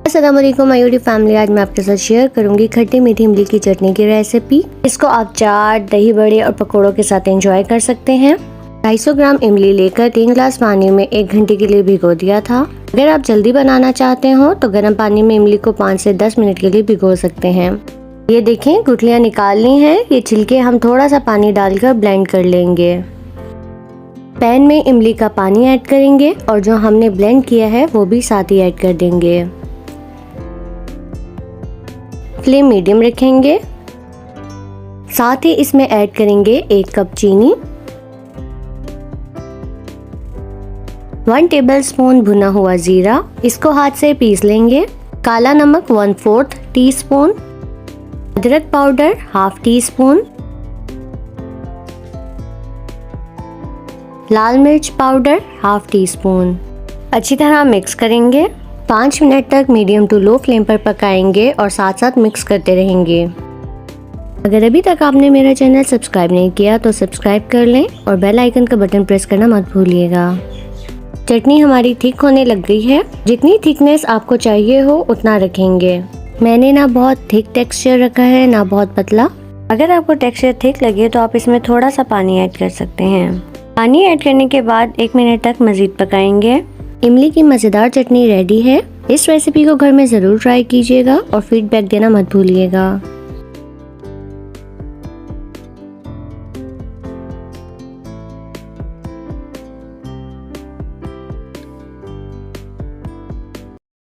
अस्सलाम वालेकुम my YouTube family. आज मैं आपके साथ शेयर करूंगी खट्टी मीठी इमली की चटनी की रेसिपी। इसको आप चाट, दही बड़े और पकौड़ों के साथ एंजॉय कर सकते हैं। 250 ग्राम इमली लेकर 3 गिलास पानी में 1 घंटे के लिए भिगो दिया था। अगर आप जल्दी बनाना चाहते हो तो गर्म पानी में इमली को 5 से 10 मिनट के लिए भिगो सकते हैं। ये देखें, गुठलियाँ निकाल ली हैं। ये छिलके हम थोड़ा सा पानी डालकर ब्लेंड कर लेंगे। पैन में इमली का पानी ऐड करेंगे और जो हमने ब्लेंड किया है वो भी साथ ही ऐड कर देंगे। फ्लेम मीडियम रखेंगे। साथ ही इसमें ऐड करेंगे 1 कप चीनी, 1 टेबलस्पून भुना हुआ जीरा, इसको हाथ से पीस लेंगे। काला नमक 1/4 टीस्पून, अदरक पाउडर 1/2 टीस्पून, लाल मिर्च पाउडर 1/2 टीस्पून। अच्छी तरह मिक्स करेंगे। 5 मिनट तक मीडियम टू लो फ्लेम पर पकाएंगे और साथ साथ मिक्स करते रहेंगे। अगर अभी तक आपने मेरा चैनल सब्सक्राइब नहीं किया तो सब्सक्राइब कर लें और बेल आइकन का बटन प्रेस करना मत भूलिएगा। चटनी हमारी थिक होने लग गई है। जितनी थिकनेस आपको चाहिए हो उतना रखेंगे। मैंने ना बहुत थिक टेक्सचर रखा है ना बहुत पतला। अगर आपको टेक्सचर थिक लगे तो आप इसमें थोड़ा सा पानी ऐड कर सकते हैं। पानी ऐड करने के बाद 1 मिनट तक मजीद पकाएंगे। इमली की मज़ेदार चटनी रेडी है। इस रेसिपी को घर में ज़रूर ट्राई कीजिएगा और फीडबैक देना मत भूलिएगा।